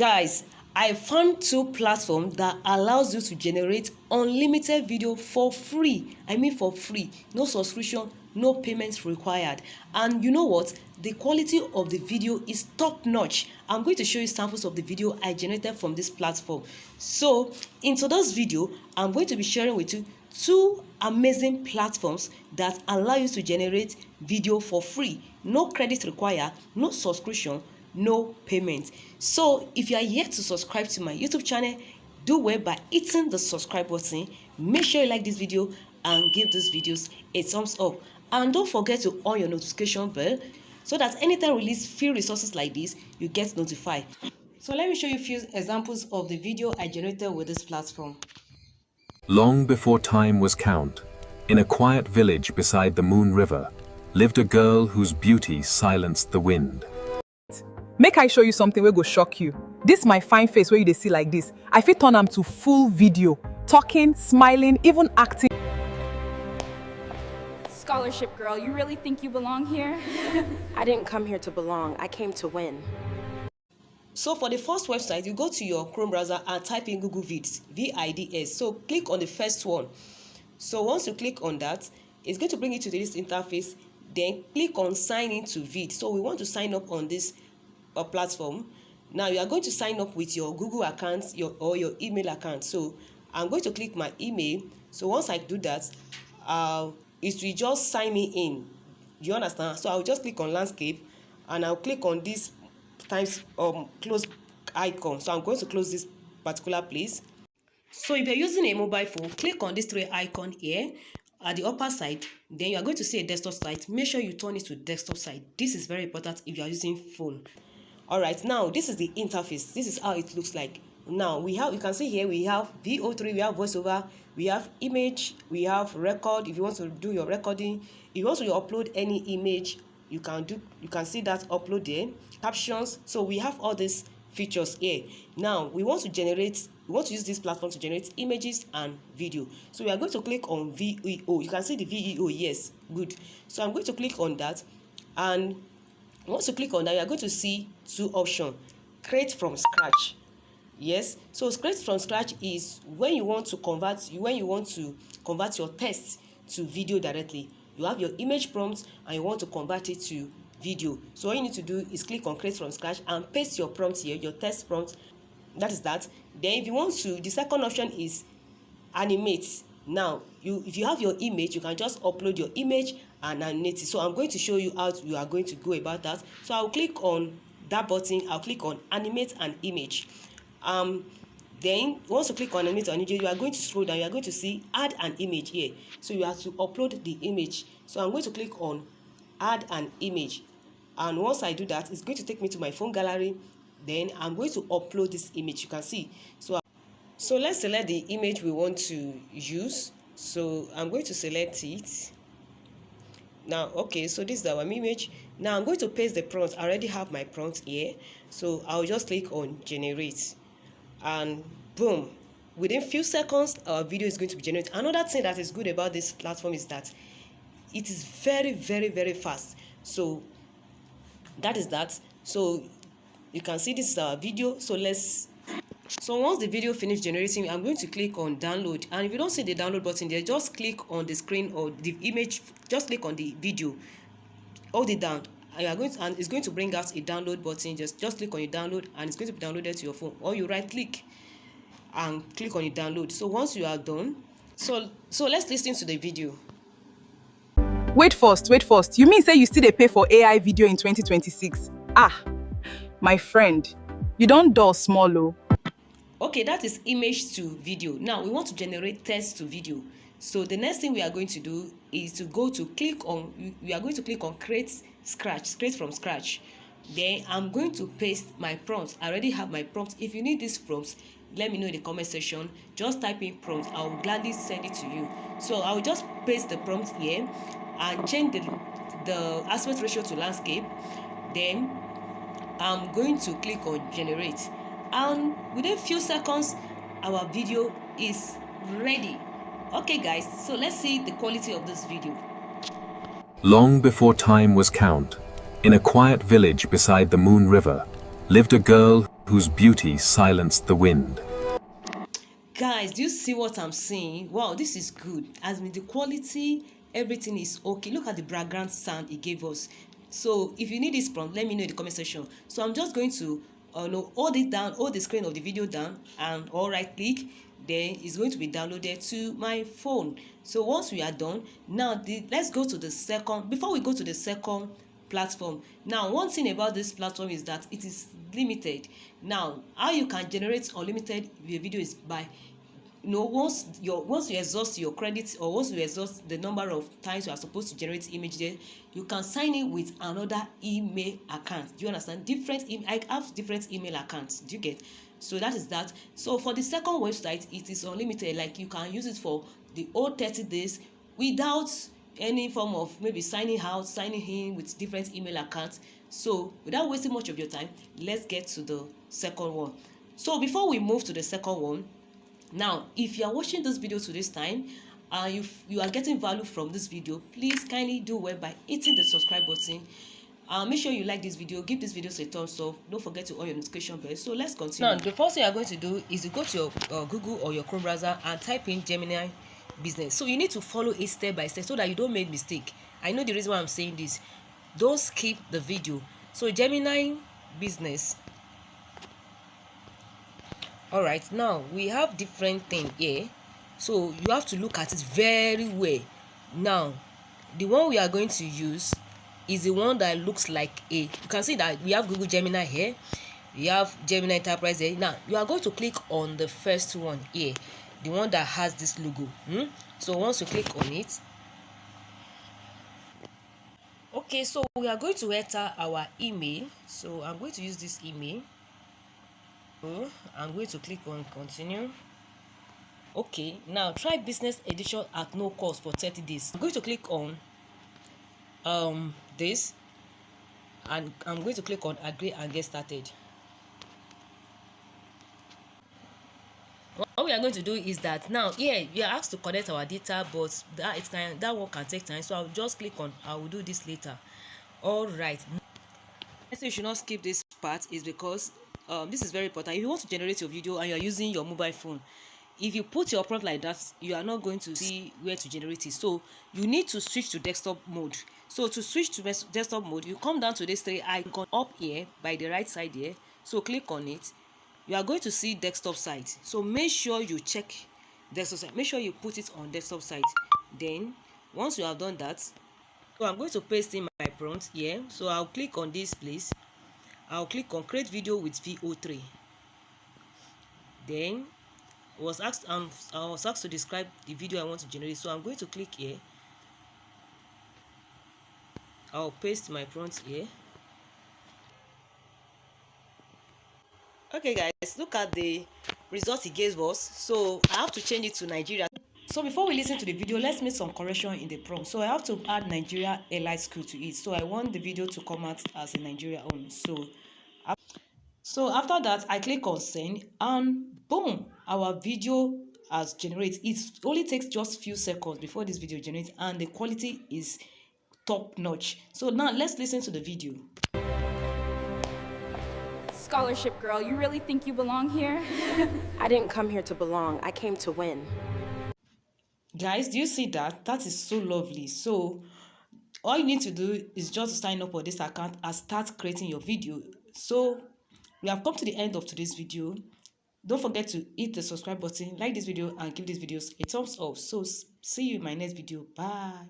Guys, I found two platforms that allows you to generate unlimited video for free. I mean for free. No subscription, no payments required. And you know what? The quality of the video is top notch. I'm going to show you samples of the video I generated from this platform. So in today's video, I'm going to be sharing with you two amazing platforms that allow you to generate video for free. No credit required, no subscription, no payment. So if you are yet to subscribe to my YouTube channel, do well by hitting the subscribe button. Make sure you like this video and give these videos a thumbs up, and don't forget to on your notification bell so that anytime I release free resources like this, you get notified. So let me show you a few examples of the video I generated with this platform. Long before time was count, in a quiet village beside the Moon River, lived a girl whose beauty silenced the wind. Make I show you something wey go shock you. This my fine face where you dey see like this. I fit turn am to full video, talking, smiling, even acting. Scholarship girl, you really think you belong here? I didn't come here to belong, I came to win. So for the first website, you go to your Chrome browser and type in Google Vids, V-I-D-S. So click on the first one. So once you click on that, it's going to bring you to this interface. Then click on sign in to Vid. So we want to sign up on this platform. Now you are going to sign up with your Google account or your email account. So I'm going to click my email. So once I do that, it will just sign me in. Do you understand? So I'll just click on landscape and I'll click on this times close icon. So I'm going to close this particular place. So if you're using a mobile phone, click on this three icon here at the upper side. Then you are going to see a desktop site. Make sure you turn it to desktop site. This is very important if you are using phone. All right, now this is the interface. This is how it looks like. Now you can see here we have VO3, we have voiceover, we have image, we have record. If you want to do your recording, if you want to upload any image, you can see that upload there. Captions. So we have all these features here. Now we want to use this platform to generate images and video. So we are going to click on VEO. You can see the VEO. Yes, good. So I'm going to click on that, and once you click on that, you are going to see two options. Create from scratch. Yes, so create from scratch is when you want to convert your text to video directly. You have your image prompt and you want to convert it to video. So all you need to do is click on create from scratch and paste your prompt here, your text prompt. That is that. Then if you want to, the second option is animate. Now if you have your image, you can just upload your image and animate it. So I'm going to show you how you are going to go about that. So I'll click on that button. I'll click on animate an image. Then once you click on animate an image, you are going to scroll down. You are going to see add an image here. So you have to upload the image. So I'm going to click on add an image, and once I do that, it's going to take me to my phone gallery. Then I'm going to upload this image. You can see. So let's select the image we want to use. So I'm going to select it. Now, okay, so this is our image. Now I'm going to paste the prompt. I already have my prompt here. So I'll just click on generate, and boom, within few seconds our video is going to be generated. Another thing that is good about this platform is that it is very, very, very fast. So that is that. So you can see this is our video. So once the video finished generating, I'm going to click on download, and if you don't see the download button there, just click on the screen or the image, just click on the video, hold it down, and it's going to bring out a download button. Just click on your download and it's going to be downloaded to your phone, or you right click and click on your download. So once you are done, so let's listen to the video. Wait first. You mean say you still dey pay for AI video in 2026? My friend, you don't dull small o. Okay, that is image to video. Now we want to generate text to video. So the next thing we are going to do is to we are going to click on create from scratch. Then I'm going to paste my prompts. I already have my prompts. If you need these prompts, let me know in the comment section. Just type in prompts. I will gladly send it to you. So I will just paste the prompt here and change the aspect ratio to landscape. Then I'm going to click on generate, and within a few seconds our video is ready. Okay guys, so let's see the quality of this video. Long before time was count, in a quiet village beside the Moon River, lived a girl whose beauty silenced the wind. Guys, do you see what I'm saying? Wow, this is good. As in the quality, everything is okay. Look at the background sound it gave us. So if you need this prompt, let me know in the comment section. So I'm just going to hold it down, hold the screen of the video down, and right click. Then it's going to be downloaded to my phone. So once we are done, now let's go to the second. Before we go to the second platform, now one thing about this platform is that it is limited. Now how you can generate unlimited video is by once you exhaust your credits, or once you exhaust the number of times you are supposed to generate image there, you can sign in with another email account. Do you understand? I have different email accounts. Do you get? So that is that. So for the second website, it is unlimited. Like you can use it for the whole 30 days without any form of maybe signing out, signing in with different email accounts. So without wasting much of your time, let's get to the second one. So before we move to the second one, now if you are watching this video to this time and you are getting value from this video, please kindly do well by hitting the subscribe button. Make sure you like this video, give this video a thumbs up, don't forget to on your notification bell. So let's continue. Now the first thing you are going to do is to go to your Google or your Chrome browser and type in Gemini business. So you need to follow it step by step so that you don't make mistake. I know the reason why I'm saying this. Don't skip the video. So Gemini business. All right, now we have different thing here, so you have to look at it very well. Now the one we are going to use is the one that looks like you can see that we have Google Gemini here, we have Gemini Enterprise here. Now you are going to click on the first one here, the one that has this logo. So once you click on it, okay, so we are going to enter our email. So I'm going to use this email. I'm going to click on continue. Okay, now try business edition at no cost for 30 days. I'm going to click on this, and I'm going to click on agree and get started. What we are going to do is that now here we are asked to connect our data, but that one can take time, so I'll just click on I will do this later. All right, so you should not skip this part is because this is very important. If you want to generate your video and you are using your mobile phone, if you put your prompt like that, you are not going to see where to generate it. So you need to switch to desktop mode. So to switch to desktop mode, you come down to this three icon up here by the right side here. So click on it. You are going to see desktop site. So make sure you check desktop site. Make sure you put it on desktop site. Then once you have done that, so I'm going to paste in my prompt here. So I'll click on this place. I'll click on create video with VO3. Then I was asked to describe the video I want to generate. So I'm going to click here. I'll paste my prompt here. Okay guys, look at the result it gave us. So I have to change it to Nigeria. So before we listen to the video, let's make some correction in the prompt. So I have to add Nigeria Airline School to it. So I want the video to come out as a Nigeria on. So after that, I click on send, and boom, our video has generated. It only takes just few seconds before this video generates, and the quality is top notch. So now let's listen to the video. Scholarship girl, you really think you belong here? I didn't come here to belong. I came to win. Guys, do you see that? That is so lovely. So all you need to do is just sign up for this account and start creating your video. So we have come to the end of today's video. Don't forget to hit the subscribe button, like this video, and give this video a thumbs up. So see you in my next video. Bye.